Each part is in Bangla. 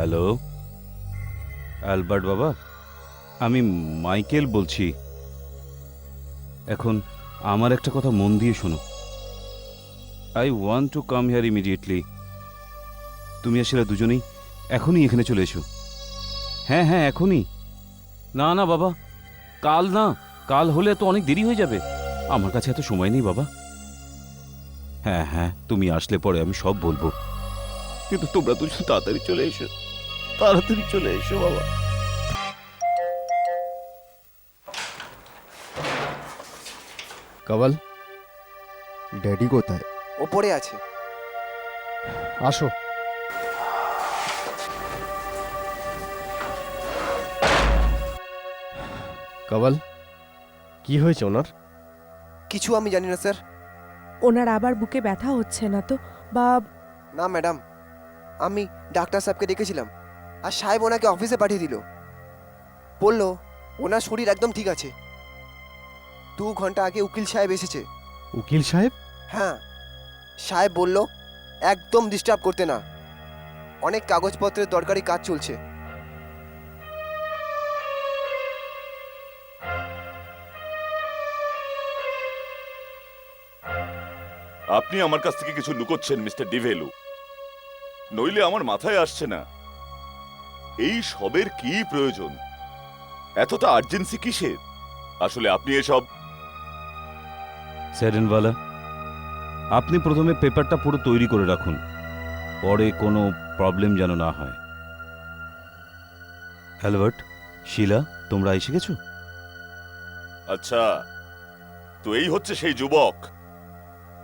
হ্যালো, অ্যালবার্ট বাবা, আমি মাইকেল বলছি। এখন আমার একটা কথা মন দিয়ে শোনো। I want to come here immediately. তুমি আসলে দুজনেই এখনই এখানে চলে এসো। হ্যাঁ হ্যাঁ, এখনই। না না বাবা, কাল না, কাল হলে তো অনেক দেরি হয়ে যাবে। আমার কাছে এত সময় নেই বাবা। হ্যাঁ হ্যাঁ, তুমি আসলে পরে আমি সব বলবো, কিন্তু তোমরা দুজন তাড়াতাড়ি চলে এসো, তাড়াতাড়ি চলে এসো বাবা। কমল, ড্যাডি কোথায়? ওপরে আছে। আসো। কমল, কি হয়েছে ওনার? কিছু আমি জানি না স্যার। ওনার আবার বুকে ব্যথা হচ্ছে না তো? বা না ম্যাডাম, আমি ডাক্তার সাহেবকে ডেকেছিলাম আর সাহেব ওনাকে অফিসে পাঠিয়ে দিল। বলল ওনার শরীর একদম ঠিক আছে। 2 ঘন্টা আগে উকিল সাহেব এসেছে। উকিল সাহেব? হ্যাঁ, সাহেব বলল একদম ডিস্টার্ব করতে না, অনেক কাগজপত্রের দরকারি কাজ চলছে। আপনি আমার কাছ থেকে কিছু লুকোচ্ছেন মিস্টার ডিভেলু, নইলে আমার মাথায় আসছে না এই সবের কি প্রয়োজন, এতটা আর্জেন্সি কিসের? আসলে আপনি এসব স্যারেনওয়ালা, আপনি প্রথমে পেপারটা পুরো তৈরি করে রাখুন, পরে কোনো প্রবলেম যেন না হয়। অ্যালবার্ট, শিলা, তোমরা এসে গেছো? আচ্ছা, তো এই হচ্ছে সেই যুবক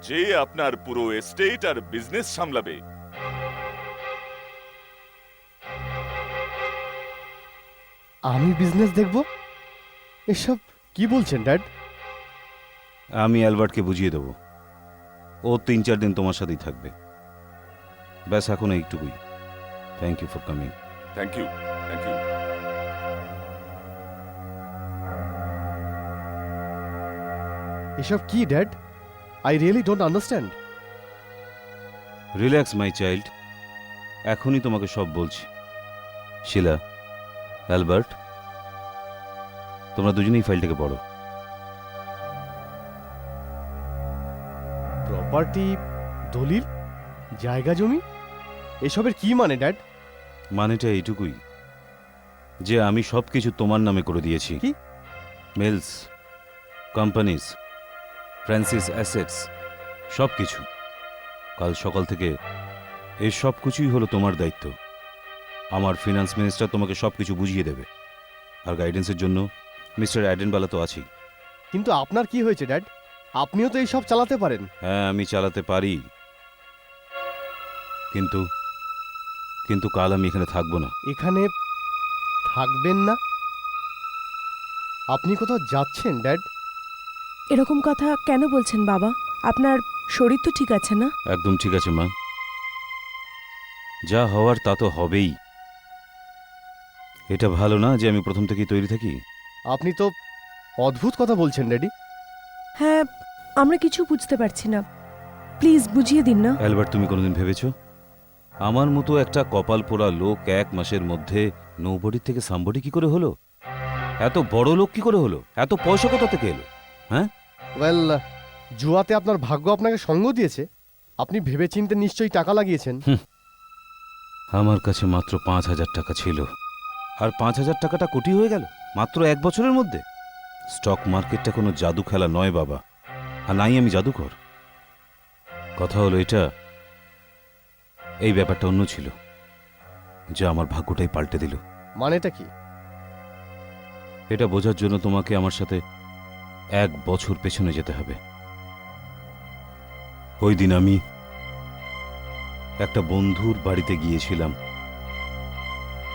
যে আপনার পুরো এস্টেট আর বিজনেস সামলাবে। আমি বিজনেস দেখব? এসব কি বলছেন ড্যাড? আমি অ্যালবার্টকে বুঝিয়ে দেবো, ও 3-4 দিন তোমার সাথেই থাকবে। ব্যাস, এখন এইটুকুই। Thank you for coming. Thank you, thank you. এসব কি dad? I really don't understand. Relax my child, এখনই তোমাকে সব বলছি। শিলা, অ্যালবার্ট, তোমরা দুজনেই ফাইলটাকে পড়ো। প্রপার্টি, দলিল, জায়গা জমি, এসবের কি মানে ড্যাড? মানেটা এইটুকুই যে আমি সব কিছু তোমার নামে করে দিয়েছি। কি? মিলস, কোম্পানিজ, ফ্রান্সিস অ্যাসেটস, সব কিছু। কাল সকাল থেকে এই সব কিছুই হলো তোমার দায়িত্ব। আমার ফিনান্স মিনিস্টার তোমাকে সব কিছু বুঝিয়ে দেবে, আর গাইডেন্সের জন্য মিস্টার অ্যাডেনবালা তো আছেই। কিন্তু আপনার কি হয়েছে ড্যাড? আপনিও তো এইসব চালাতে পারেন। হ্যাঁ, আমি চালাতে পারি, কিন্তু কিন্তু কাল আমি এখানে থাকবো না। এখানে থাকবেন না? আপনি কোথাও যাচ্ছেন ড্যাড? এরকম কথা কেন বলছেন বাবা? আপনার শরীর তো ঠিক আছে না? একদম ঠিক আছে মা, যা হওয়ার তা তো হবেই। এটা ভালো না যে আমি প্রথম থেকেই তৈরি থাকি? আপনি তো অদ্ভুত কথা বলছেন ড্যাডি। হ্যাঁ, আমরা কিছু বুঝতে পারছি না, প্লিজ বুঝিয়ে দিন না। অ্যালবার্ট, তুমি কোনোদিন ভেবেছো আমার মতো একটা কপাল পোড়া লোক 1 মাসের মধ্যে নোবডি থেকে সামবডি কি করে হলো? এত বড় লোক কি করে হলো? এত পয়সা কোথা থেকে এলো? হ্যাঁ, ওয়েল, জুয়াতে আপনার ভাগ্য আপনাকে সঙ্গ দিয়েছে। আপনি ভেবেচিন্তে নিশ্চয়ই টাকা লাগিয়েছেন। আমার কাছে মাত্র 5,000 টাকা ছিল, আর 5,000 টাকাটা কোটি হয়ে গেল মাত্র 1 বছরের মধ্যে। স্টক মার্কেটটা কোনো জাদু খেলা নয় বাবা, আর নাই আমি জাদুকর। কথা হলো এটা, এই ব্যাপারটা অন্য ছিল, যা আমার ভাগ্যটাই পাল্টে দিল। মানেটা কি? এটা বোঝার জন্য তোমাকে আমার সাথে 1 বছর পেছনে যেতে হবে। ওই দিন আমি একটা বন্ধুর বাড়িতে গিয়েছিলাম।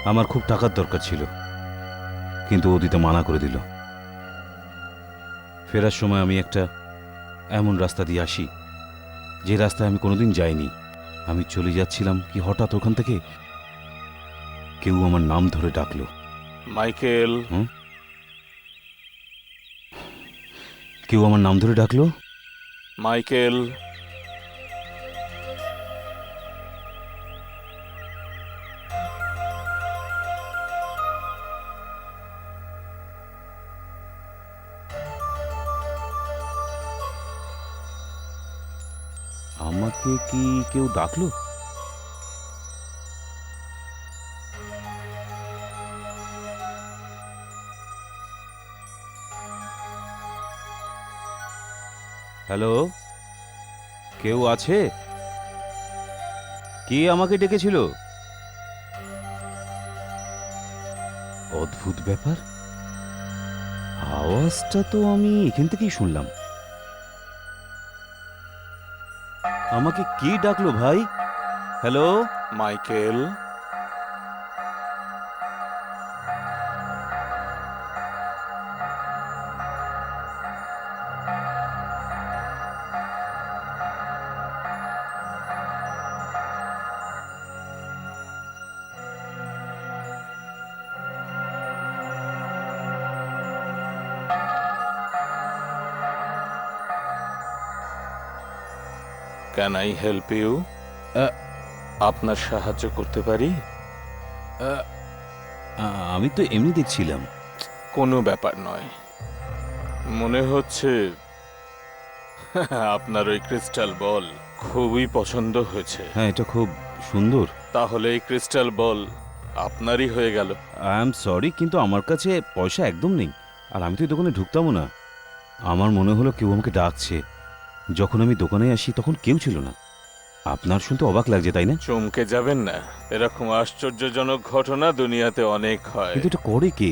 আমার খুব টাকার দরকার ছিল, কিন্তু ও দিতে মানা করে দিল। ফেরার সময় আমি একটা এমন রাস্তা দিয়ে আসি যে রাস্তায় আমি কোনোদিন যাইনি। আমি চলে যাচ্ছিলাম কি হঠাৎ ওখান থেকে কেউ আমার নাম ধরে ডাকলো। মাইকেল। কেউ আমার নাম ধরে ডাকলো। মাইকেল। আমাকে কি কেউ ডাকলো? হ্যালো, কেউ আছে? কে আমাকে ডেকেছিল? অদ্ভুত ব্যাপার, আওয়াজটা তো আমি এখান থেকেই শুনলাম। আমাকে কে ডাকলো ভাই? Hello? Michael, can I help you? আপনার সাহায্য করতে পারি? আমি তো এমনি দেখছিলাম। কোনো ব্যাপার নয়। মনে হচ্ছে আপনার ওই ক্রিস্টাল বল খুবই পছন্দ হয়েছে। হ্যাঁ, এটা খুব সুন্দর। তাহলে এই ক্রিস্টাল বল আপনারই হয়ে গেল। আই এম সরি, কিন্তু আমার কাছে পয়সা একদম নেই, আর আমি তো এই দোকানে ঢুকতামও না। আমার মনে হলো কেউ আমাকে ডাকছে। যখন আমি দোকানে আসি তখন কেউ ছিল না। আপনার শুনতে অবাক লাগছে, তাই না? চমকে যাবেন না, এরকম আশ্চর্যজনক ঘটনা দুনিয়াতে অনেক হয়। কিন্তু এটা করে কে?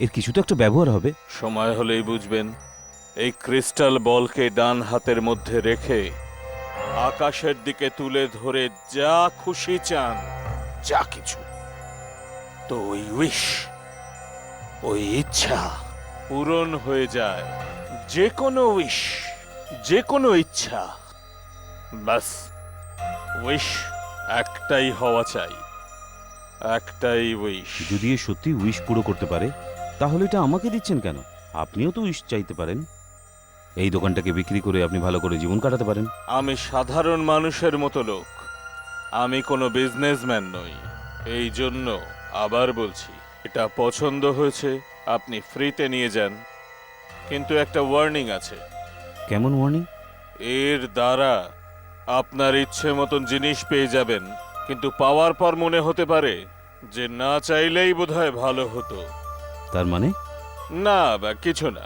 এর কিছু তো একটা ব্যবহার হবে। সময় হলেই বুঝবেন। এই ক্রিস্টাল বলকে ডান হাতের মধ্যে রেখে আকাশের দিকে তুলে ধরে যা খুশি চান, যা কিছু, তো ওই উইশ, ওই ইচ্ছা পূরণ হয়ে যায়। যে কোনো উইশ, যে কোনো ইচ্ছা, বাস উইশ একটাই হওয়া চাই, একটাই উইশ। যদি এ সত্যি উইশ পুরো করতে পারে, তাহলে এটা আমাকে দিচ্ছেন কেন? আপনিও তো উইশ চাইতে পারেন। এই দোকানটাকে বিক্রি করে আপনি ভালো করে জীবন কাটাতে পারেন। আমি সাধারণ মানুষের মতো লোক, আমি কোনো বিজনেসম্যান নই। এই জন্য আবার বলছি, এটা পছন্দ হয়েছে, আপনি ফ্রিতে নিয়ে যান। কিন্তু একটা ওয়ার্নিং আছে। কেমন ওয়ার্নিং? এর দ্বারা আপনার ইচ্ছে মতন জিনিস পেয়ে যাবেন, কিন্তু পাওয়ার পর মনে হতে পারে যে না চাইলেই বোধহয় ভালো হতো। তার মানে? না, বা কিছু না।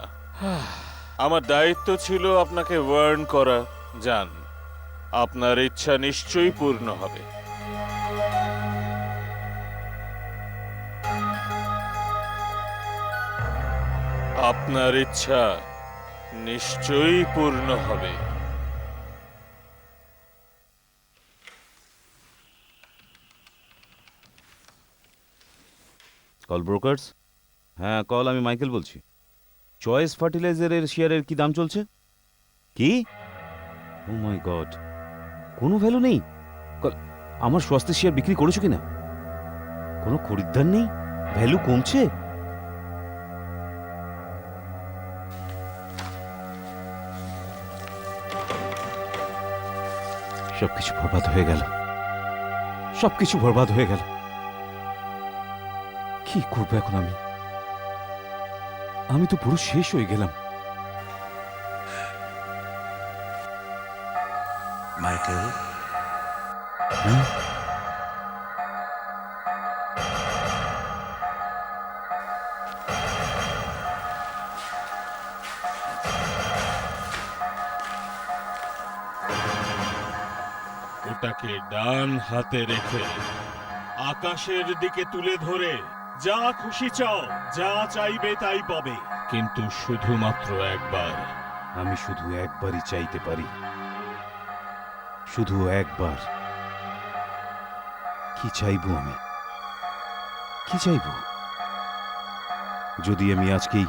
আমার দায়িত্ব ছিল আপনাকে ওয়ার্ন করা। যান, আপনার ইচ্ছা নিশ্চয়ই পূর্ণ হবে। আপনার ইচ্ছা নিশ্চয়ই পূর্ণ হবে। Call brokers? হ্যাঁ কল, আমি মাইকেল বলছি। চয়েস ফার্টিলাইজারের শেয়ারের কি দাম চলছে? কি? ও মাই গড, কোনো ভ্যালু নেই? আমার স্বাস্থ্যের শেয়ার বিক্রি করেছো কিনা? কোনো খরিদ্দার নেই? ভ্যালু কমছে? সবকিছু বরবাদ হয়ে গেল, সবকিছু বরবাদ হয়ে গেল। কি করবো এখন আমি? আমি তো পুরো শেষ হয়ে গেলাম। মাইকেল, হ্যাঁ? ওটাকে ডান হাতে রেখে আকাশের দিকে তুলে ধরে যা খুশি চাও, যা চাইবে তাই পাবে, কিন্তু শুধুমাত্র একবার। আমি শুধু একবারই চাইতে পারি, শুধু একবার। কি চাইবো আমি? কি চাইবো? যদি আমি আজকেই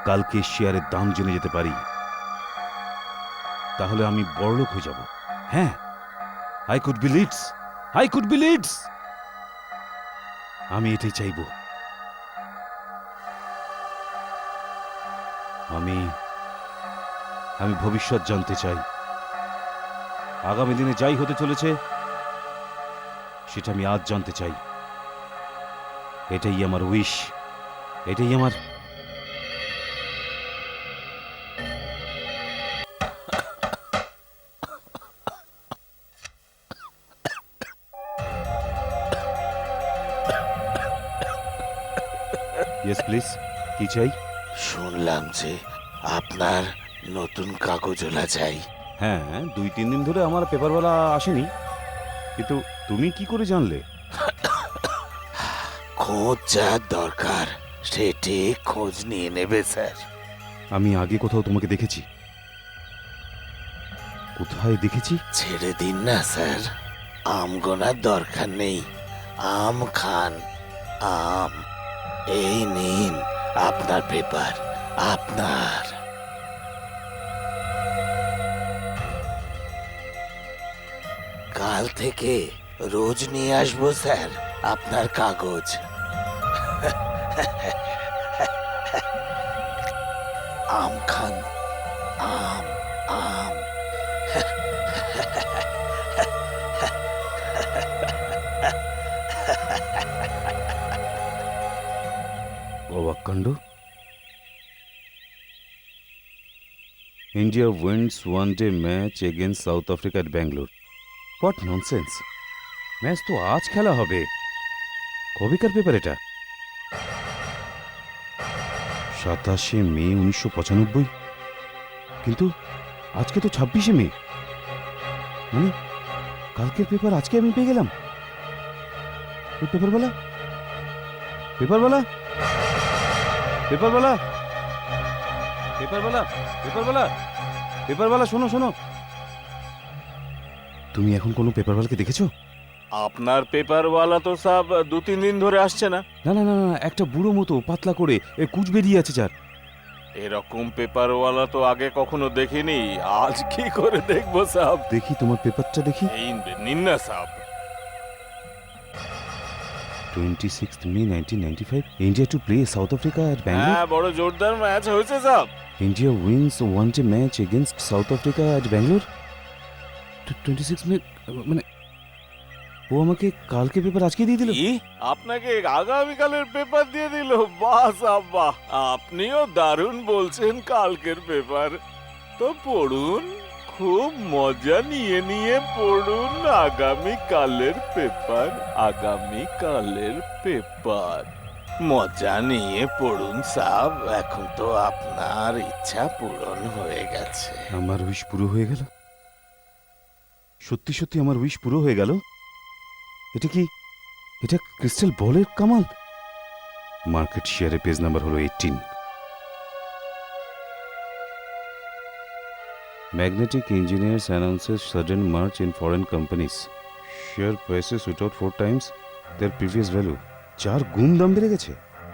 কালকে শেয়ারের দাম জেনে যেতে পারি, তাহলে আমি বড়লোক হয়ে যাব। হ্যাঁ, I could be leads, I could be leads. আমি এটাই চাইবো। আমি ভবিষ্যৎ জানতে চাই। আগামী দিনে যাই হতে চলেছে সেটা আমি আজ জানতে চাই। এটাই আমার উইশ, এটাই আমার। প্লিজ, কি চাই? শুনলাম যে আপনার নতুন কাগজওয়ালা চাই। হ্যাঁ, 2-3 দিন ধরে আমার পেপারওয়ালা আসেনি, কিন্তু তুমি কি করে জানলে? খোঁজ যার দরকার সেটি খোঁজ নিয়ে নেবে স্যার। আমি আগে কোথাও তোমাকে দেখেছি? কোথায় দেখেছি? ছেড়ে দিন না স্যার, আম গোনার দরকার নেই। আম খান, আম। এই নিন আপনার পেপার, আপনার। কাল থেকে রোজ নিয়ে আসবো স্যার আপনার কাগজ। আম খান, আম, আম। অবাক কাণ্ড। India wins one-day match against South Africa at Bangalore. What nonsense! Match তো আজ খেলা হবে। কবেকার পেপার এটা? 27শে মে 1995। কিন্তু আজকে তো 26শে মে, মানে কালকের পেপার আজকে আমি পেয়ে গেলাম। ওই পেপারওয়ালা, পেপারওয়ালা, পেপারওয়ালা, পেপারওয়ালা, পেপারওয়ালা, পেপারওয়ালা, শোনো শোনো। তুমি এখন কোনো পেপারওয়ালাকে দেখেছো? আপনার পেপারওয়ালা তো সব 2-3 দিন ধরে আসছে না। না না না না, একটা বুড়ো মতো পাতলা করে কুচ বেরিয়ে আছে যার। এরকম পেপারওয়ালা তো আগে কখনো দেখিনি, আজ কি করে দেখবো সাব? দেখি তোমার পেপারটা দেখি। এই নিন না sub. 26th May 1995, India to play South Africa at Bangalore. হ্যাঁ, বড় জোরদার ম্যাচ হয়েছে sub. India wins one-day match against South Africa at Bangalore. 26 May, মানে ও আমাকে কালকে পেপার আজকে দিয়ে দিল। কি? আপনাকে আগামীকালের পেপার দিয়ে দিল? বাহ সাব বাহ, আপনিও দারুণ বলছেন কালকের পেপার। তো পড়ুন, খুব মজা নিয়ে নিয়ে পড়ুন আগামীকালের পেপার। আগামীকালের পেপার মজা নিয়ে পড়ুন সাব। এখন তো আপনার ইচ্ছা পূরণ হয়ে গেছে। আমার উইশ পুরো হয়ে গেল। সত্যি সত্যি আমার উইশ পুরো হয়ে গেল। এটা কি, এটা ক্রিস্টাল বলের কামাল। মার্কেট শেয়ারে পেজ নাম্বার হলো 18। Magnetic Engineers announces sudden march in foreign companies. Share prices shoot out 4 times their previous value. 4 গুণ দাম বেড়ে গেছে।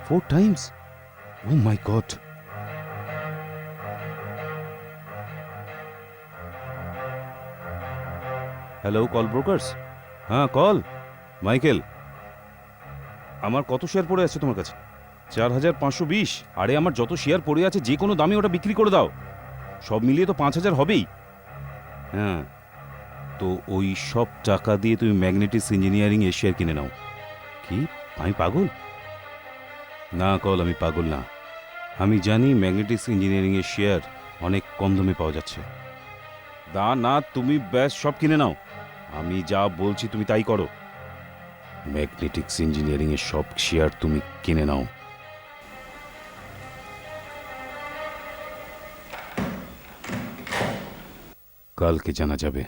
4 times. Oh my God. Hello, call brokers? হ্যাঁ, কল মাইকেল। আমার কত শেয়ার পড়ে আছে তোমার কাছে? 4520। আরে আমার যত শেয়ার পড়ে আছে যে কোনো দামে ওটা বিক্রি করে দাও। সব মিলিয়ে তো 5000 হবেই। হ্যাঁ, তো ওই সব টাকা দিয়ে তুমি ম্যাগনেটিক্স ইঞ্জিনিয়ারিং এর শেয়ার কিনে নাও। কি, আমি পাগল? না কল, আমি পাগল না। আমি জানি ম্যাগনেটিক্স ইঞ্জিনিয়ারিং এর শেয়ার অনেক কম দামে পাওয়া যাচ্ছে। না, তুমি ব্যাস সব কিনে নাও। আমি যা বলছি তুমি তাই করো। ম্যাগনেটিক্স ইঞ্জিনিয়ারিং এর সব শেয়ার তুমি কিনে নাও। কালকে জানা যাবে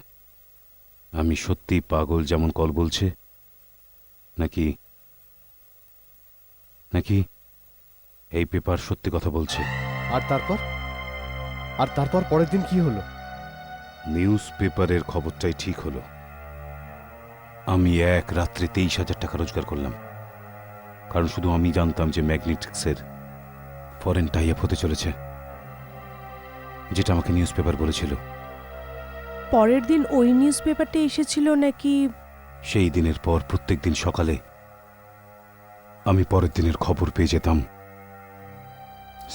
আমি সত্যি পাগল যেমন কল বলছে, নাকি নাকি এই পেপার সত্যি কথা বলছে। আর তারপর পরের দিন কি হলো? নিউজ পেপারের খবরটাই ঠিক হলো। আমি এক রাত্রে 23,000 টাকা রোজগার করলাম। কারণ শুধু আমি জানতাম যে ম্যাগনেটিক্সের ফরেন টাই আপ হতে চলেছে, যেটা আমাকে নিউজ পেপার বলেছিল। পরের দিন ওই নিউজ পেপারটা এসেছিল নাকি? সেই দিনের পর প্রত্যেক দিন সকালে আমি পরের দিনের খবর পেয়ে যেতাম।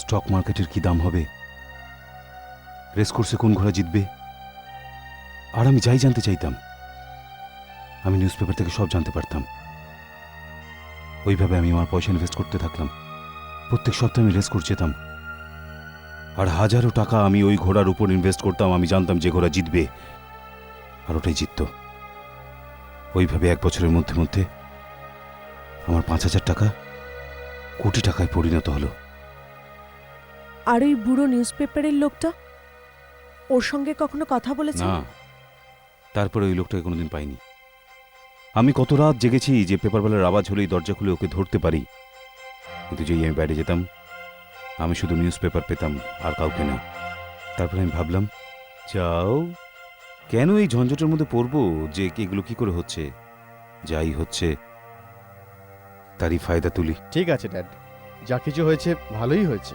স্টক মার্কেটের কি দাম হবে, রেসকোর্সে কোন ঘোড়া জিতবে, আর আমি যাই জানতে চাইতাম আমি নিউজ পেপার থেকে সব জানতে পারতাম। ওইভাবে আমি আমার পয়সা ইনভেস্ট করতে থাকলাম। প্রত্যেক সপ্তাহে আমি রেসকোর্স যেতাম, আর হাজারো টাকা আমি ওই ঘোড়ার উপর ইনভেস্ট করতাম। আমি জানতাম যে ঘোড়া জিতবে, আর ওটাই জিতত। ওইভাবে 1 বছরের মধ্যে মধ্যে আমার 5,000 টাকা কোটি টাকায় পরিণত হলো। আর ওই বুড়ো নিউজ পেপারের লোকটা, ওর সঙ্গে কখনো কথা বলেছে? না, তারপরে ওই লোকটাকে কোনোদিন পাইনি। আমি কত রাত জেগেছি যে পেপারওয়ালার আওয়াজ হলেই দরজা খুলে ওকে ধরতে পারি, কিন্তু যেই আমি বাইরে যেতাম আমি শুধু নিউজ পেপার পেতাম আর কাউকে না। তারপরে আমি ভাবলাম, যাও, কেন এই ঝঞ্ঝটের মধ্যে পড়বো যে এগুলো কি করে হচ্ছে? যাই হচ্ছে তারই ফায়দা তুলি। ঠিক আছে ড্যাড, যা কিছু হয়েছে ভালোই হয়েছে,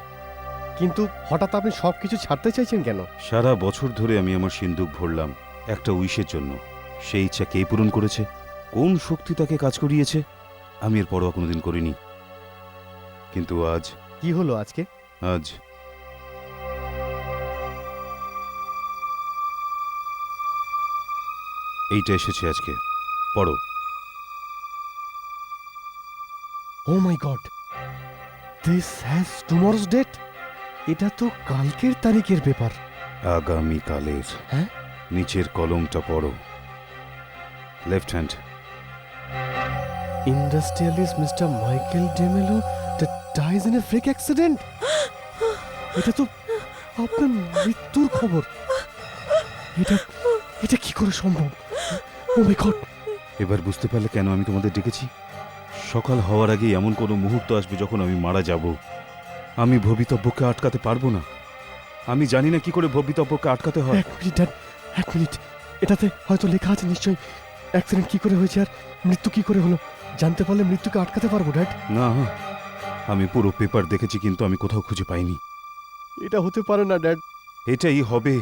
কিন্তু হঠাৎ আপনি সব কিছু ছাড়তে চাইছেন কেন? সারা বছর ধরে আমি আমার সিন্দুক ভরলাম একটা উইশের জন্য। সেই ইচ্ছা কে পূরণ করেছে? কোন শক্তি তাকে কাজ করিয়েছে? আমি এর পরোয়া কোনোদিন করিনি, কিন্তু আজ কি হলো আজকে? আজ এইটা এসেছে আজকে, পড়ো। Oh my god, this has tomorrow's date. এটা তো কালকের তারিখের ব্যাপার। আগামীকালের। হ্যাঁ? নিচের কলমটা পড়ো, left hand. Industrialist mister Michael Demello dies in a freak accident. এটা তো আপনার মৃত্যুর খবর। এটা এটা কি করে সম্ভব? ও মাই গড। এবার বুঝতে পারলে কেন আমি তোমাদের ডেকেছি? সকাল হওয়ার আগেই এমন কোনো মুহূর্ত আসবে যখন আমি মারা যাব। আমি ভবিতব্যকে আটকাতে পারবো না। আমি জানি না কি করে ভবিতব্যকে আটকাতে হয়। এক মিনিট ড্যাড, এক মিনিট। এটাতে হয়তো লেখা আছে নিশ্চয়ই অ্যাক্সিডেন্ট কি করে হয়েছে আর মৃত্যু কি করে হলো। জানতে পারলে মৃত্যুকে আটকাতে পারবো ড্যাড। না, আমি পুরো পেপার দেখেছি কিন্তু আমি কোথাও খুঁজে পাইনি। এটা হতে পারে না ড্যাড। এটাই হবে।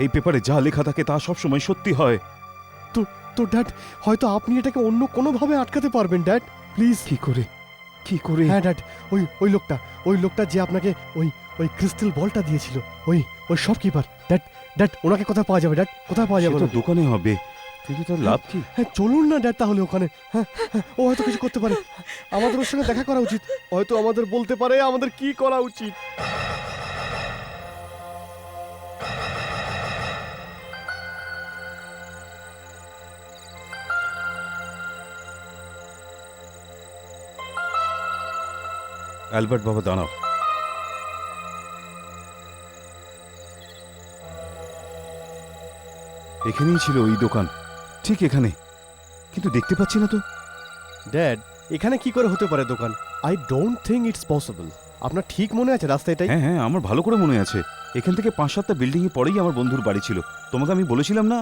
এই পেপারে যা লেখা থাকে তা সবসময় সত্যি হয়। তো ড্যাড, হয়তো আপনি এটাকে অন্য কোনোভাবে আটকাতে পারবেন ড্যাড, প্লিজ। কি করে? কি করে? হ্যাঁ ড্যাড, ওই লোকটা যে আপনাকে ওই ক্রিস্টাল বলটা দিয়েছিল, ওই শপকিপার। ড্যাড ওনাকে কোথায় পাওয়া যাবে ড্যাড? কোথায় পাওয়া যাবে? সে তো দোকানে হবে, কিন্তু তার লাভ কি? হ্যাঁ চলুন না ড্যাড তাহলে ওখানে। হ্যাঁ, ও হয়তো কিছু করতে পারে। আমাদের ওর সঙ্গে দেখা করা উচিত। হয়তো আমাদের বলতে পারে আমাদের কি করা উচিত। অ্যালবার্ট বাবা, দাঁড়াও। এখানেই ছিল ওই দোকান, ঠিক এখানে, কিন্তু দেখতে পাচ্ছি না তো। ড্যাড, এখানে কি করে হতে পারে দোকান? I don't think it's possible. আপনার ঠিক মনে আছে রাস্তা এটাই? হ্যাঁ হ্যাঁ, আমার ভালো করে মনে আছে। এখান থেকে 5-7টা বিল্ডিং এ পরেই আমার বন্ধুর বাড়ি ছিল। তোমাকে আমি বলেছিলাম না,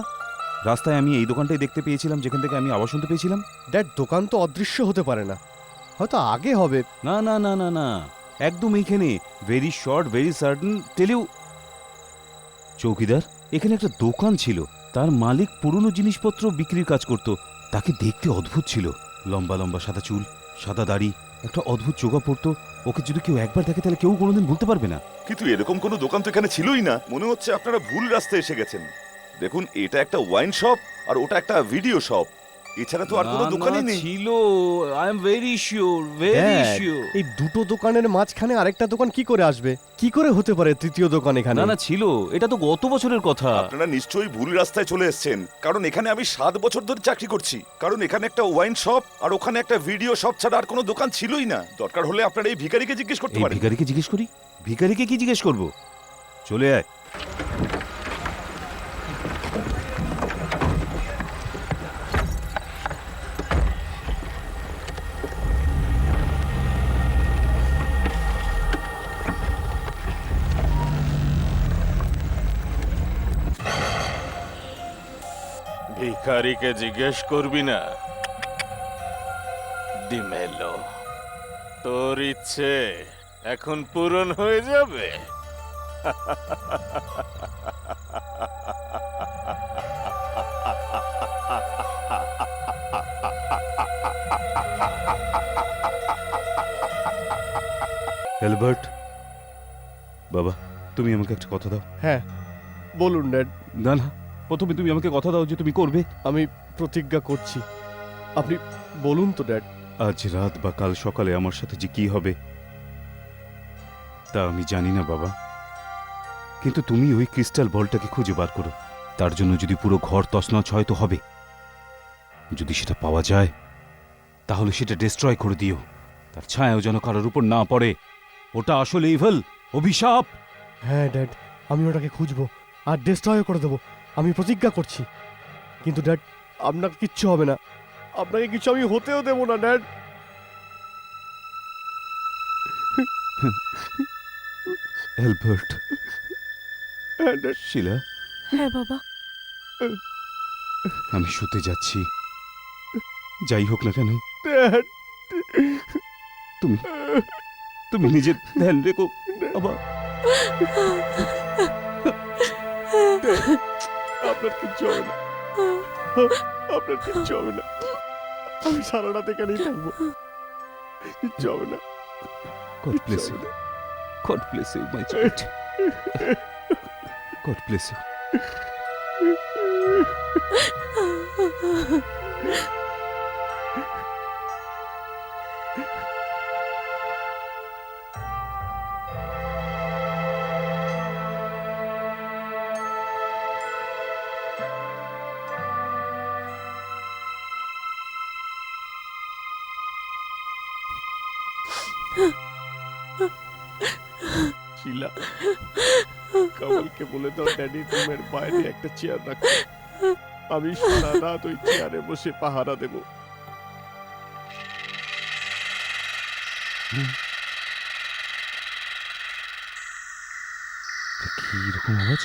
রাস্তায় আমি এই দোকানটাই দেখতে পেয়েছিলাম যেখান থেকে আমি আবার শুনতে পেয়েছিলাম। ড্যাড, দোকান তো অদৃশ্য হতে পারে না, হয়তো আগে হবে। না না না না না, একদম এইখানে, very short, very certain tell you. চৌকিদার, এখানে একটা দোকান ছিল, তার মালিক পুরনো জিনিসপত্র বিক্রির কাজ করত। তাকে দেখতে অদ্ভুত ছিল, লম্বা লম্বা সাদা চুল, সাদা দাড়ি, একটা অদ্ভুত চোগা পড়তো। ওকে যদি কেউ একবার দেখে তাহলে কেউ কোনোদিন ভুলতে পারবে না। কিন্তু এরকম কোনো দোকান তো এখানে ছিলই না। মনে হচ্ছে আপনারা ভুল রাস্তায় এসে গেছেন। দেখুন, এটা একটা ওয়াইন শপ আর ওটা একটা ভিডিও শপ, এছাড়া তো আর কোনো দোকানই নেই। ছিল, I am very sure, very dad, sure. এই দুটো দোকানের মাঝখানে আরেকটা দোকান কি করে আসবে? কি করে হতে পারে তৃতীয় দোকান এখানে? না না, ছিল, এটা তো গত বছরের কথা। আপনারা নিশ্চয়ই ভুল রাস্তায় চলে এসেছেন, কারণ এখানে আমি 7 বছর ধরে চাকরি করছি। কারণ এখানে একটা ওয়াইন শপ আর ওখানে একটা ভিডিও শপ ছাড়া আর কোনো দোকান ছিলই না। দরকার হলে আপনারা এই ভিখারিকে জিজ্ঞেস করতে এই পারেন। ভিখারিকে জিজ্ঞেস করি? ভিখারিকে কি জিজ্ঞেস করব? চলে আয়। ভিখারিকে জিজ্ঞেস করবি না? ডিমেলো, তোর ইচ্ছে এখন পূরণ হয়ে যাবে। অ্যালবার্ট বাবা, তুমি আমাকে একটা কথা দাও। হ্যাঁ বলুন ড্যাড। না না, প্রথমে তুমি আমাকে কথা দাও যে তুমি করবে। আমি প্রতিজ্ঞা করছি। আপনি বলুন তো ড্যাড। আজ রাত বা কাল সকালে আমার সাথে যে কি হবে তা আমি জানি না বাবা, কিন্তু তুমি ওই ক্রিস্টাল বলটাকে খুঁজে বার করো। তার জন্য যদি পুরো ঘর তছনছ হয় তো হবে, যদি সেটা পাওয়া যায় তাহলে সেটা ডিস্ট্রয় করে দিও। তার ছায়াও যেন কারোর উপর না পড়ে। ওটা আসলে ইভল, অভিশাপ। হ্যাঁ ড্যাড, আমি ওটাকে খুঁজবো আর ডিস্ট্রয় করে দেবো, আমি প্রতিজ্ঞা করছি। কিন্তু ড্যাড, আপনার কিচ্ছু হবে না, আপনাকে কিছু আমি হতেও দেবো না ড্যাড। অ্যালবার্ট, হ্যাঁ ড্যাড। শিলা, হ্যাঁ বাবা। আমি শুতে যাচ্ছি। যাই হোক না কেন, ড্যাড, তুমি তুমি নিজের ধ্যান রেখো বাবা। আপনার কিচ্ছু হবে না, আপনার কিচ্ছু হবে না, আমি সারা রাত এখানেই থাকবো, কিচ্ছু হবে না। God bless you. God bless you, my child. God bless you. শিলা, কমলকে বলে দাও ড্যাডি রুমের বাইরে একটা চেয়ার রাখতে, আমি সারা রাত ওই চেয়ারে বসে পাহারা দেব। কি রকম আওয়াজ?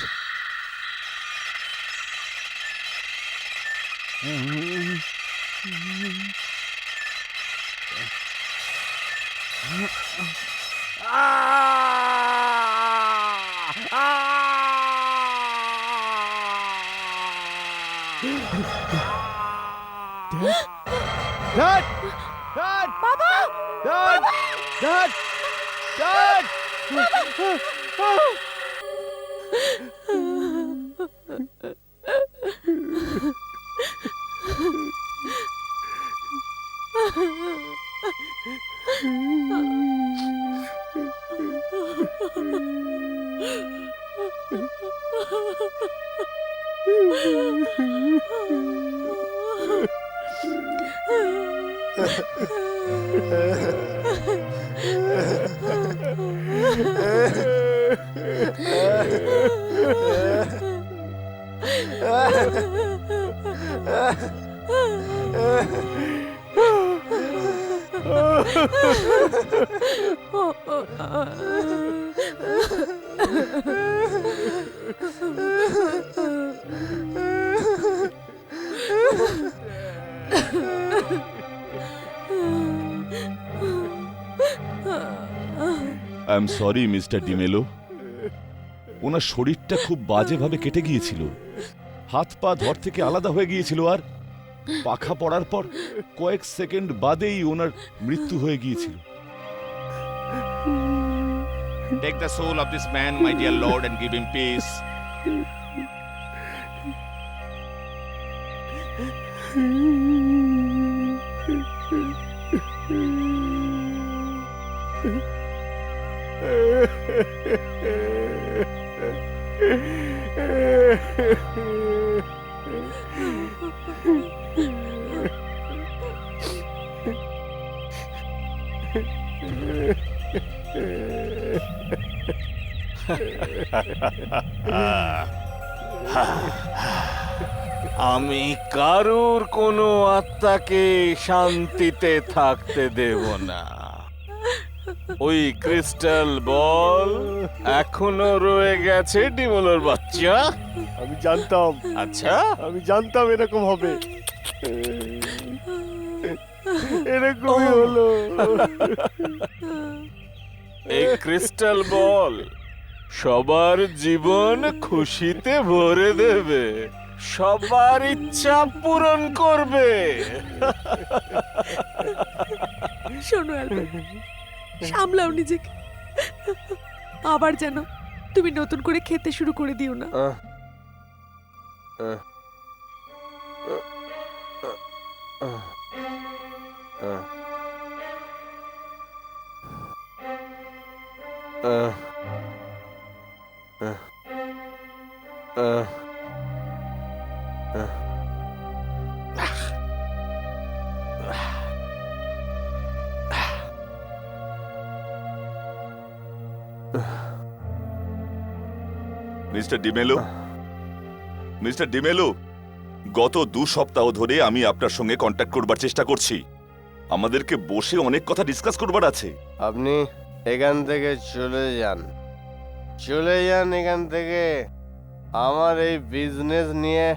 ড্যাড, ড্যাড, বাবা, dad, dad, dad, I am sorry mister Demello, ওনার শরীরটা খুব বাজেভাবে কেটে গিয়েছিল, হাত পা ধর থেকে আলাদা হয়ে গিয়েছিল, আর পাখা পড়ার পর কয়েক সেকেন্ড বাদেই ওনার মৃত্যু হয়ে গিয়েছিল। Take the soul of this man, my dear Lord, and give him peace. আমি কারুর কোনো আত্মাকে শান্তিতে থাকতে দেব না। ওই ক্রিস্টাল বল এখনো রয়ে গেছে ডিমোলোর বাচ্চা। আমি জানতাম, আচ্ছা, আমি জানতাম এরকম হবে, এরকমই হলো। এই ক্রিস্টাল বল সবার জীবন খুশিতে ভরে দেবে, সবার ইচ্ছা পূরণ করবে। শোনো অ্যালবার্ট, সামলাও নিজেকে, আবার যেন তুমি নতুন করে খেতে শুরু করে দিও না। মিস্টার ডিমেলো, মিস্টার ডিমেলো, গত 2 সপ্তাহ ধরে আমি আপনার সঙ্গে কন্ট্যাক্ট করবার চেষ্টা করছি। আমাদেরকে বসে অনেক কথা ডিসকাস করবার আছে। আপনি এখান থেকে চলে যান, চলে যান এখান থেকে। আমার এই বিজনেস নিয়ে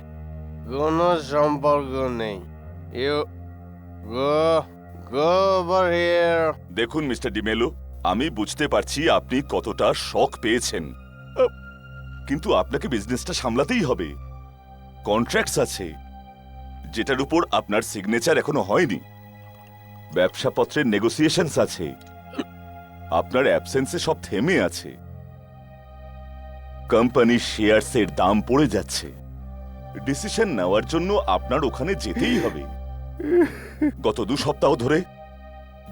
কোনো সম্পর্ক নেই। You go go over here. দেখুন মিস্টার ডিমেলো, আমি বুঝতে পারছি আপনি কতটা শক পেয়েছেন, কিন্তু আপনাকে বিজনেসটা সামলাতেই হবে। কন্ট্রাক্টস আছে যেটার উপর আপনার সিগনেচার এখনো হয়নি, ব্যবসাপত্রের নেগোসিয়েশনস আছে, আপনার অ্যাবসেন্সে সব থেমে আছে, কোম্পানির শেয়ারসের দাম পড়ে যাচ্ছে, ডিসিশন নেওয়ার জন্য আপনার ওখানে যেতেই হবে। গত 2 সপ্তাহ ধরে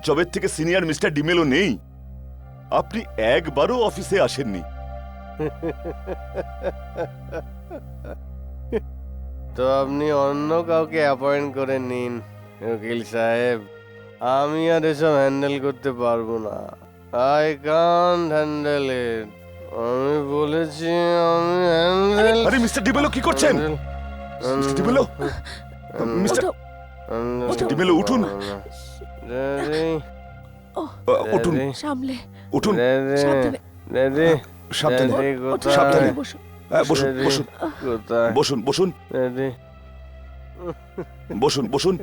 জবের থেকে সিনিয়র মিস্টার ডিমেলো নেই, আপনি একবারও অফিসে আসেননি। তো আপনি অন্য কাউকে অ্যাপয়েন্ট করে নিন উকিল সাহেব। আমি আর এসব হ্যান্ডেল করতে পারবো না। আই কান্ট হ্যান্ডেল ইট। আমি বলেছি আমি হ্যান্ডেল। আরে মিস্টার ডিমেলো কি করছেন? মিস্টার ডিমেলো, মিস্টার ওঠো, মিস্টার ডিমেলো উঠুন, উঠুন, সামলে, উঠুন, সাবধানে, রেডি সাবধানে, ওঠো, সাবধানে। বসো। বসুন, বসুন, কোথায় বসুন, বসুন, রেডি বসুন, বসুন।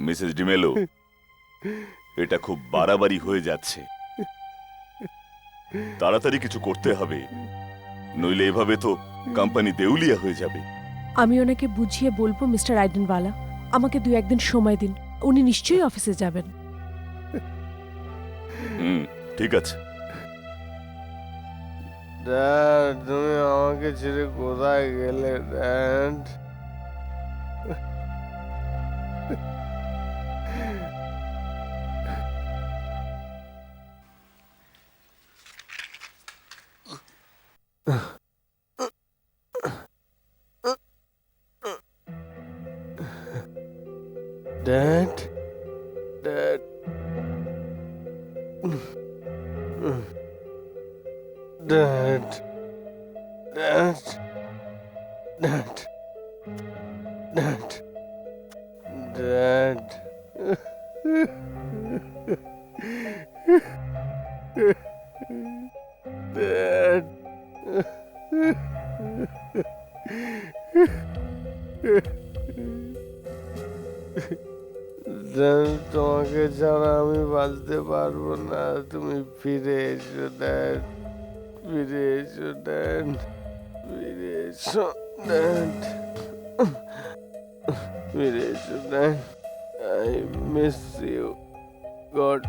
মিসেস ডিমেলো, এটা খুব বাড়াবাড়ি হয়ে যাচ্ছে, তাড়াতাড়ি কিছু করতে হবে, নইলে এভাবে তো কোম্পানি দেউলিয়া হয়ে যাবে। আমি ওনাকে বুঝিয়ে বলবো মিস্টার আইডেনওয়ালা, আমাকে 2-1 দিন সময় দিন, উনি নিশ্চয়ই অফিসে যাবেন। ঠিক আছে। ড্যাড, তুমি আমাকে ছেড়ে কোথায় গেলে dad? Dad, dad, dad, dad, dad, dad, dad, dad, তোমাকে ছাড়া আমি বাঁচতে পারবো না। তুমি ফিরে এসো ড্যাড, ফিরে এসো ড্যাড, ফিরে এসো ড্যাড, ফিরে এসো dad. I miss you God.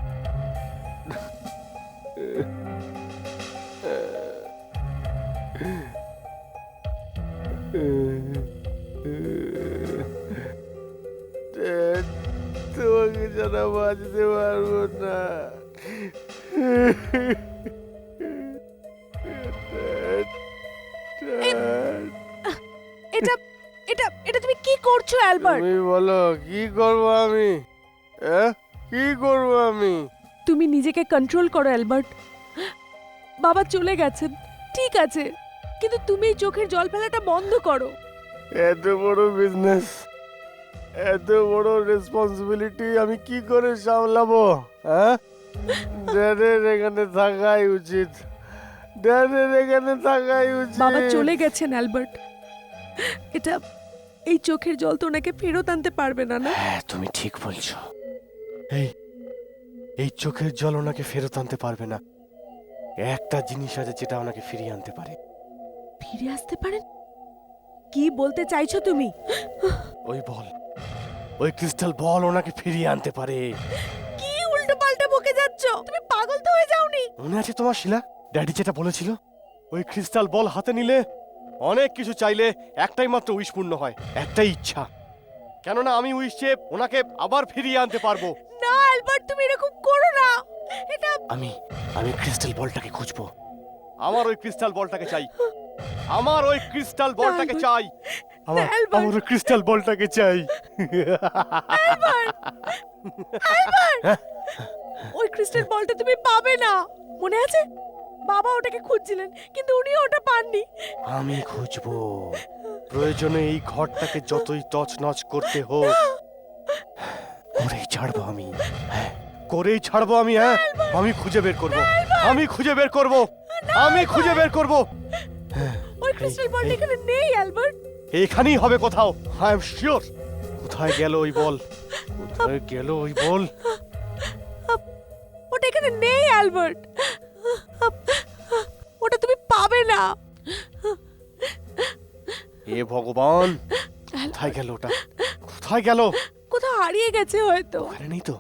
Dad, তোমাকে ছাড়া বাঁচতে পারবো না। ড্যাড, ড্যাড, এটা এটা এটা তুমি কি করছো অ্যালবার্ট? তুমি বলো কি করবো আমি? কি করবো আমি? তুমি নিজেকে কন্ট্রোল করো অ্যালবার্ট। বাবা চলে গেছেন, ঠিক আছে, কিন্তু তুমি এই চোখের জল ফেলাটা বন্ধ করো। এত বড় বিজনেস, এত বড় রেসপন্সিবিলিটি আমি কি করে সামলাবো? ড্যাডের এখানে থাকাই উচিত, ড্যাডের এখানে থাকাই উচিত। বাবা চলে গেছেন অ্যালবার্ট, এটা এই চোখের জল তো ওনাকে ফেরত আনতে পারবে না, না? হ্যাঁ, তুমি ঠিক বলছো। এই এই চোখের জল ওনাকে ফেরত আনতে পারবে না। একটা জিনিস আছে যেটা ওনাকে ফিরিয়ে আনতে পারে। ফিরে আসতে পারেন? কি বলতে চাইছো তুমি? ওই বল, ওই ক্রিস্টাল বল ওনাকে ফিরিয়ে আনতে পারে। কি উল্টো পাল্টা বকে যাচ্ছ? তুমি পাগল তো হয়ে যাওনি? মনে আছে তোমার শিলা, ড্যাডি যেটা বলেছিল, ওই ক্রিস্টাল বল হাতে নিলে অনেক কিছু চাইলে একটাই মাত্র উইশ পূর্ণ হয়, একটাই ইচ্ছা। কেননা আমি উইশ চেয়ে ওনাকে আবার ফিরিয়ে আনতে পারবো। না অ্যালবার্ট, তুমি এরকম করো না। এটা আমি ক্রিস্টাল বলটাকে খুঁজবো। আমার ওই ক্রিস্টাল বলটাকে চাই, আমার ওই ক্রিস্টাল বলটাকে চাই। আমার অ্যালবার্ট। আমার ক্রিস্টাল বলটাকে চাই। ওই ক্রিস্টাল বলটা তুমি পাবে না, মনে আছে? বাবা ওটাকে খুঁজছিলেন কিন্তু উনিও ওটা পাননি। আমি খুঁজবো, প্রয়োজনে এই ঘরটাকে যতই তছনছ করতে হোক করেই ছাড়বো আমি। হ্যাঁ, করেই ছাড়বো আমি। হ্যাঁ, আমি খুঁজে বের করব, আমি খুঁজে বের করব, আমি খুঁজে বের করব। ওই ক্রিস্টাল বলটা এখানে নেই অ্যালবার্ট। এখানেই হবে কোথাও, আই এম শিওর। কোথায় গেল ওই বল? কোথায় গেল ওই বল? ওটা এখানে নেই অ্যালবার্ট, ওটা তুমি পাবে না। এ ভগবান, কোথায় গেল ওটা? কোথায় গেল? কোথাও হারিয়ে গেছে হয়তো। ওখানে নেই তো।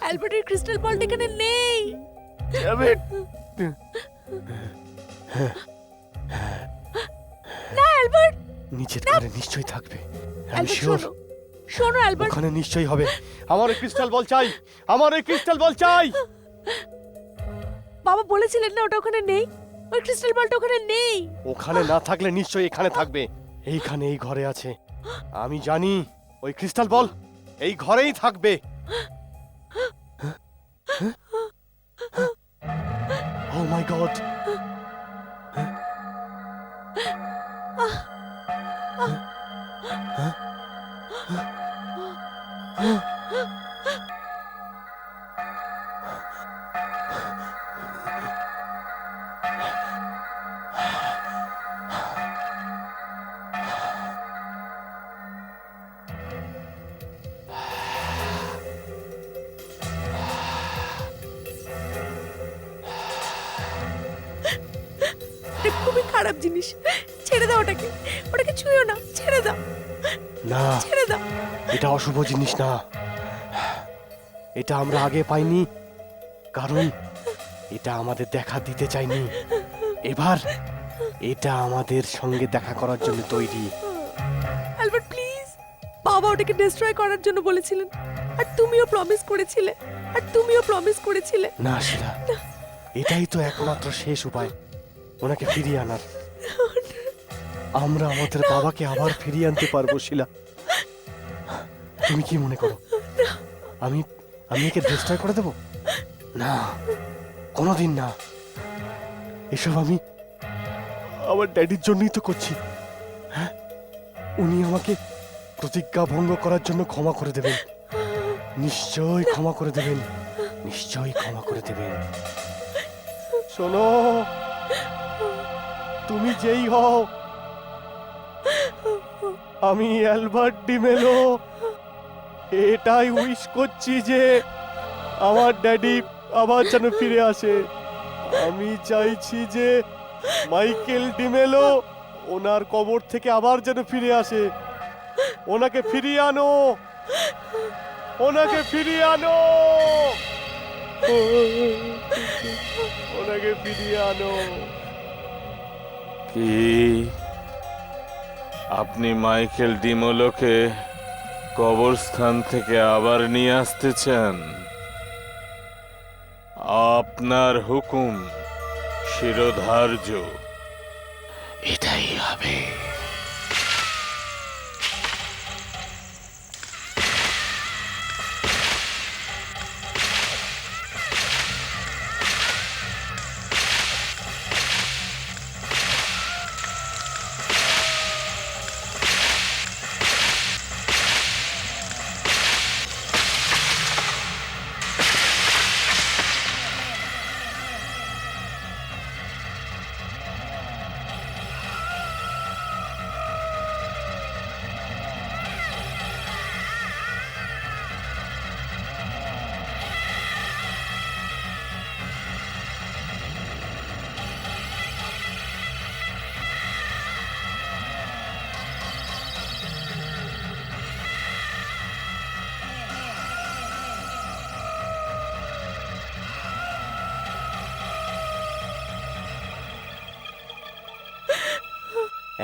অ্যালবার্টের ক্রিস্টাল বলটা এখানে নেই। Damn it! না অ্যালবার্ট, নিচের ঘরে নিশ্চয়ই থাকবে, আমি অ্যালবার্ট শিওর। শোনো, শোনো অ্যালবার্ট। ওখানে নিশ্চয়ই হবে। আমার ওই ক্রিস্টাল বল চাই, আমার ওই ক্রিস্টাল বল চাই। বাবা বলেছিলেন না ওটা ওখানে নেই, ওই ক্রিস্টাল বলটা ওখানে নেই। ওখানে না থাকলে নিশ্চয়ই এখানে থাকবে। এইখানে, এই ঘরে আছে। আমি জানি ওই ক্রিস্টাল বল এই ঘরেই থাকবে। ও মাই গড! এটা খুবই খারাপ জিনিস, ছেড়ে দাও ওটাকে, ওটাকে ছুঁয়ো না, ছেড়ে দাও, না, ছেড়ে দাও। এটা অশুভ জিনিস না। এটা আমরা আগে পাইনি, কারণ এটা আমাদের দেখা দিতে চাইনি। এবার এটা আমাদের সঙ্গে দেখা করার জন্য তৈরি। অ্যালবার্ট প্লিজ, বাবা ওটাকে ডিস্ট্রয় করার জন্য বলেছিলেন, আর তুমিও প্রমিস করেছিলে, আর তুমিও প্রমিস করেছিলে। না শিলা, এটাই তো একমাত্র শেষ উপায় ওনাকে ফিরিয়ে আনার। আমরা আমাদের বাবাকে আবার ফিরিয়ে আনতে পারবো শিলা। তুমি কি মনে করো আমি আমি একে ডিস্ট্রয় করে দেব? না, কোনোদিন না। এসব আমি আমার ড্যাডির জন্যই তো করছি। হ্যাঁ, উনি আমাকে প্রতিজ্ঞা ভঙ্গ করার জন্য ক্ষমা করে দেবেন, নিশ্চয়ই ক্ষমা করে দেবেন, নিশ্চয়ই ক্ষমা করে দেবেন। শোনো, তুমি যেই হও, আমি অ্যালবার্ট ডিমেলো এটাই উইশ করছি যে আমার ড্যাডি আবার যেন ফিরে আসে। আমি চাইছি যে মাইকেল ডিমেলো ওনার কবর থেকে আবার যেন ফিরে আসে। ওনাকে ফিরিয়ে আনো, ওনাকে ফিরিয়ে আনো, ওনাকে ফিরিয়ে আনো। কি আপনি মাইকেল ডিমোলোকে কবরস্থান থেকে আবার নিয়ে আসতে চান? আপনার হুকুম শিরোধার্য। এটাই হবে।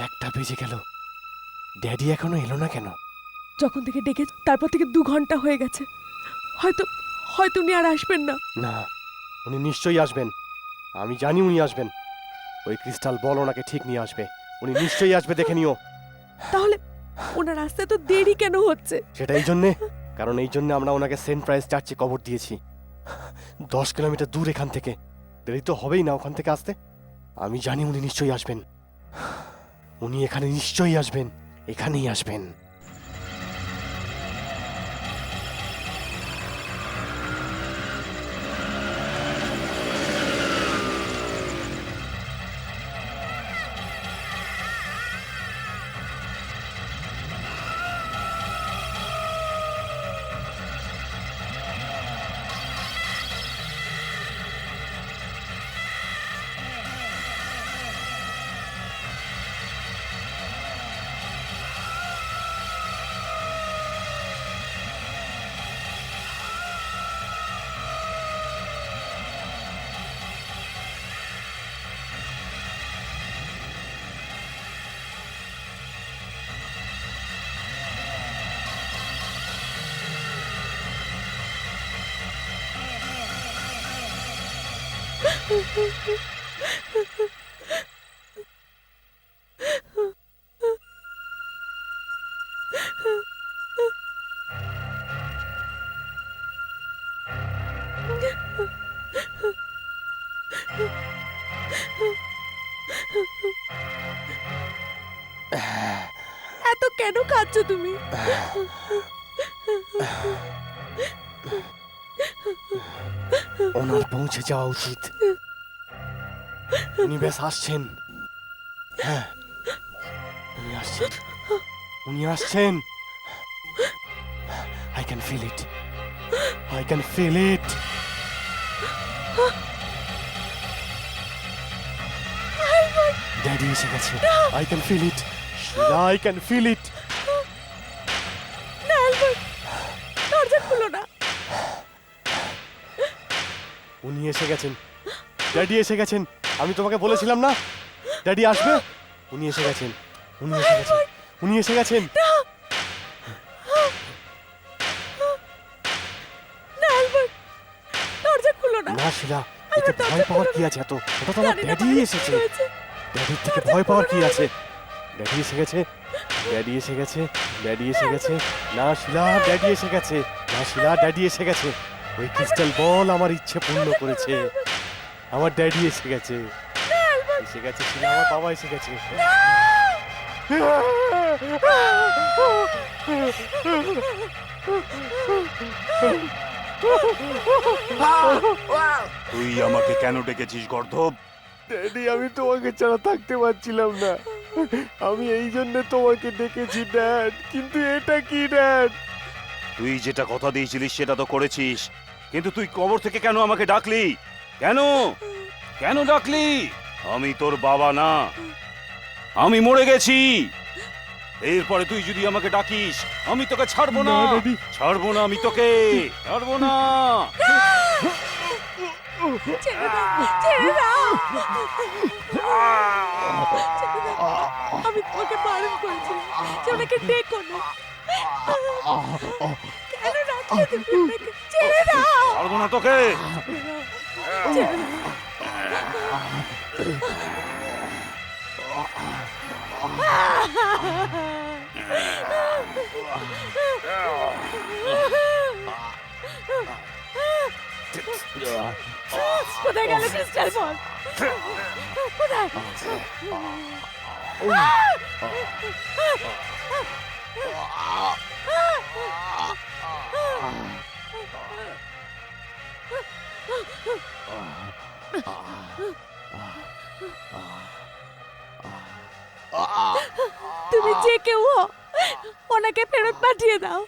একটা বেজে গেল, ড্যাডি এখনো এলো না কেন? যখন থেকে ডেকে তারপর থেকে 2 ঘন্টা হয়ে গেছে, হয়তো হয়তো উনি আর আসবেন না। না, উনি নিশ্চয়ই আসবেন, আমি জানি উনি আসবেন। ওই ক্রিস্টাল বল ওনাকে ঠিক নিয়ে আসবে। উনি নিশ্চয়ই আসবে, দেখে নিও। তাহলে ওনার আসতে তো দেরি কেন হচ্ছে? সেটা এই জন্যে, কারণ এই জন্য আমরা ওনাকে সেন্ট প্রাইস চার্চে কবর দিয়েছি, 10 কিলোমিটার দূর এখান থেকে। দেরি তো হবেই না ওখান থেকে আসতে। আমি জানি উনি নিশ্চয়ই আসবেন, উনি এখানে নিশ্চয়ই আসবেন, এখানেই আসবেন। এত কেন খাচ্ছ তুমি? ওনার পৌঁছে যাওয়া উচিত। উনি বেশ আসছেন। হ্যাঁ, উনি আসছেন, উনি আসছেন। I can feel it, I can feel it. Daddy এসে গেছে, I can feel it. I can feel it. না অ্যালবার্ট, দরজা খুলো না। উনি এসে গেছেন, ড্যাডি এসে গেছেন। আমি তোমাকে বলেছিলাম না ড্যাডি আসবে। উনি এসে গেছেন, উনি এসে গেছেন, উনি এসে গেছেন। না অ্যালবার্ট, দরজা খুলো না। না শিলা, এতে ভয় পাওয়ার কি আছে? এত ওটা তো আমার জানি না ড্যাডি বাইরে এসেছে। কি হয়েছে। ড্যাডির থেকে ভয় পাওয়ার কি আছে? ড্যাডি এসে গেছে, ড্যাডি এসে গেছে, ড্যাডি এসে গেছে। না শিলা, ড্যাডি এসে গেছে। না শিলা, ড্যাডি এসে গেছে। ওই ক্রিস্টাল বল আমার ইচ্ছে পূর্ণ করেছে। আমার ড্যাডি এসে গেছে, এসে গেছে শিলা, আমার বাবা এসে গেছে। তুই আমাকে কেন ডেকেছিস গর্ধব? ড্যাডি, আমি তোমাকে ছাড়া থাকতে পারছিলাম না, আমি এই জন্য তোমাকে ডেকেছি ড্যাড। কিন্তু এটা কি ড্যাড? তুই যেটা কথা দিয়েছিলিস সেটা তো করেছিস, কিন্তু তুই কবর থেকে কেন আমাকে ডাকলি? কেন কেন ডাকলি? আমি তোর বাবা না, আমি মরে গেছি। এরপরে তুই যদি আমাকে ডাকিস আমি তোকে ছাড়বো না, না, ড্যাডি। ছাড়বো না, আমি তোকে ছাড়বো না। ছেড়ে দাও, ছেড়ে দাও। আমি তোমাকে বারণ করেছিলাম যে ওনাকে ডেকো না। কেন রাখলে তুমি ওনাকে? ছেড়ে দাও, ছাড়বো না তোকে। ছেড়ে দাও। কোথায় গেল ক্রিস্টাল বল? কোথায়? তুমি যে কেউ হও, ওনাকে ফেরত পাঠিয়ে দাও।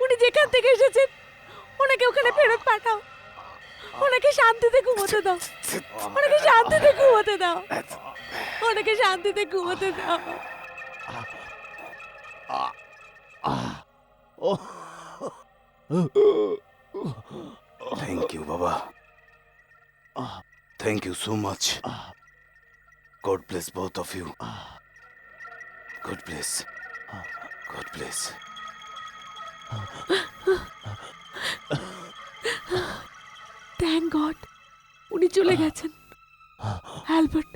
উনি যেখান থেকে এসেছেন ওনাকে ওখানে ফেরত পাঠাও। ওনাকে শান্তিতে ঘুমোতে দাও, ওনাকে শান্তিতে ঘুমোতে দাও, ওনাকে শান্তিতে ঘুমোতে দাও। থ্যাংক ইউ বাবা, thank you so much. God bless both of you. God bless, God bless. Thank God উনি চলে গেছেন। অ্যালবার্ট,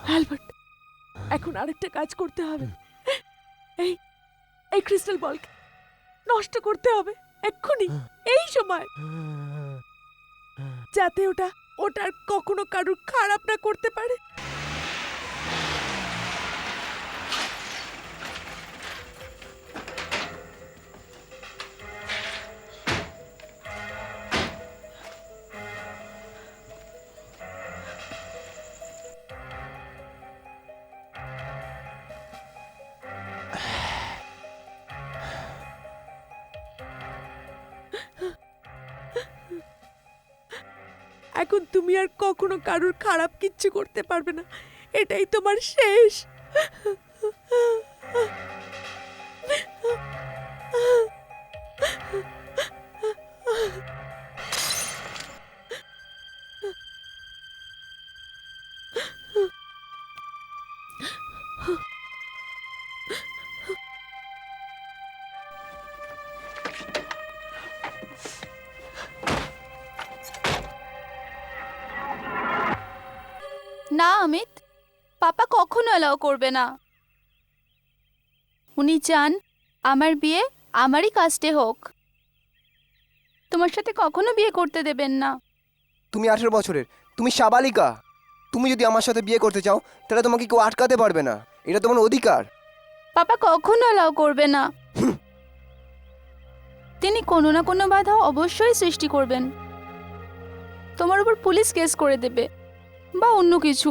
অ্যালবার্ট, এখন আরেকটা কাজ করতে হবে। এই এই ক্রিস্টাল বলকে নষ্ট করতে হবে এক্ষুনি, এই সময়, যাতে ওটার কখনো কারুর খারাপ না করতে পারে। এখন তুমি আর কখনো কারুর খারাপ কিচ্ছু করতে পারবে না, এটাই তোমার শেষ। না অমিত, পাপা কখনো অ্যালাউ করবে না। উনি চান আমার বিয়ে আমারই কাস্টে হোক, তোমার সাথে কখনো বিয়ে করতে দেবেন না। তুমি 18 বছরের, তুমি সাবালিকা। তুমি যদি আমার সাথে বিয়ে করতে চাও তাহলে তোমাকে কেউ আটকাতে পারবে না, এটা তোমার অধিকার। পাপা কখনো অ্যালাউ করবে না। তিনি কোনো না কোনো বাধা অবশ্যই সৃষ্টি করবেন। তোমার উপর পুলিশ কেস করে দেবে বা অন্য কিছু।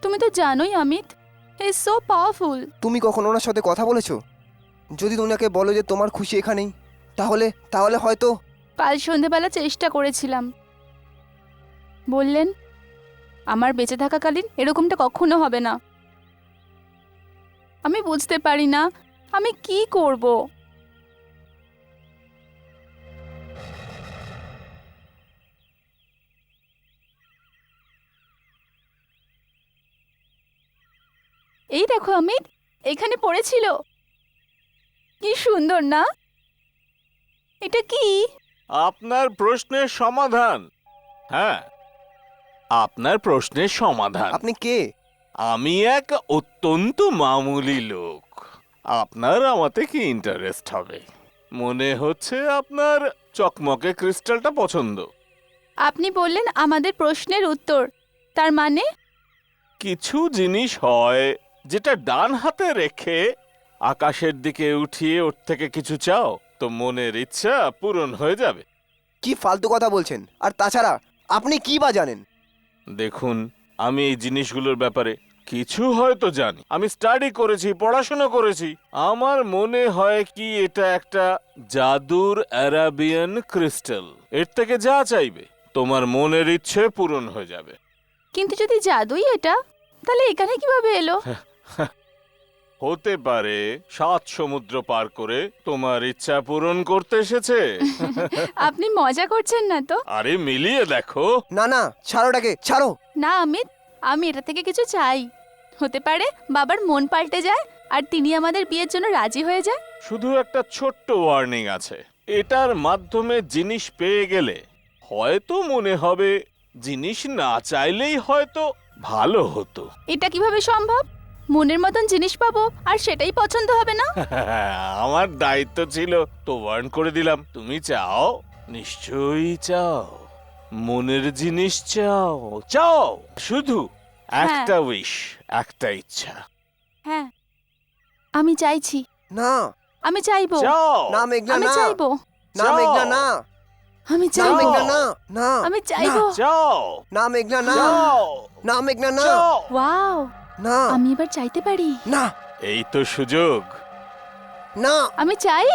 তুমি তো জানোই Amit, he is so powerful. তুমি কখন ওনার সাথে কথা বলেছো? যদি ওনাকে বলো যে তোমার খুশি এখানেই, তাহলে তাহলে হয়তো। কাল সন্ধেবেলা চেষ্টা করেছিলাম, বললেন আমার বেঁচে থাকাকালীন এরকমটা কখনো হবে না। আমি বুঝতে পারি না আমি কি করব। এই দেখো অমিত, এখানে পড়েছিল, কি সুন্দর না? এটা কি? আপনার প্রশ্নের সমাধান। হ্যাঁ, আপনার প্রশ্নের সমাধান। আপনি কে? আমি এক অত্যন্ত মামুলি লোক। আপনার আমাতে কি ইন্টারেস্ট হবে? মনে হচ্ছে আপনার চকমকে ক্রিস্টালটা পছন্দ। আপনি বললেন আমাদের প্রশ্নের উত্তর, তার মানে? কিছু জিনিস হয় যেটা ডান হাতে রেখে আকাশের দিকে উঠিয়ে ওর থেকে কিছু চাও তো মনের ইচ্ছা পূরণ হয়ে যাবে। কি ফালতু কথা বলছেন? আর তাছাড়া আপনি কি বা জানেন? দেখুন, আমি এই জিনিসগুলোর ব্যাপারে কিছু হয়তো জানি। আমি স্টাডি করেছি, পড়াশোনা করেছি। আমার মনে হয় কি এটা একটা জাদুর অ্যারাবিয়ান ক্রিস্টাল। এর থেকে যা চাইবে তোমার মনের ইচ্ছে পূরণ হয়ে যাবে। কিন্তু যদি জাদুই এটা, তাহলে এখানে কিভাবে এলো? হতে পারে 7 সমুদ্র পার করে তোমার ইচ্ছা পূরণ করতে এসেছে। আপনি মজা করছেন না তো? আরে মিলিয়ে দেখো। না না, ছাড়ো ওটাকে, ছাড়ো। না অমিত, আমি এটা থেকে কিছু চাই। হতে পারে বাবার মন পাল্টে যায় আর তিনি আমাদের বিয়ের জন্য রাজি হয়ে যায়। শুধু একটা ছোট্ট ওয়ার্নিং আছে। এটার মাধ্যমে জিনিস পেয়ে গেলে হয়তো মনে হবে জিনিস না চাইলেই হয়তো ভালো হতো। এটা কিভাবে সম্ভব? মনের মতন জিনিস পাবো আর সেটাই পছন্দ হবে না? আমার দায়িত্ব ছিল তো ওয়ার্ন করে দিলাম। তুমি চাও, নিশ্চয়ই চাও, মনের জিনিস চাও। চাও শুধু একটা উইশ, একটা ইচ্ছা। হ্যাঁ, আমি চাইছি, না আমি চাইবো। চাও না মেঘনা, আমি না চাইবো, না মেঘনা, না আমি না চাইবো, মেঘনা, না না আমি চাইবো। চাও, না মেঘনা, না চাও, না মেঘনা, না চাও। ওয়াও, না আমি এবার চাইতে পারি। না এই তো সুযোগ। না আমি চাই।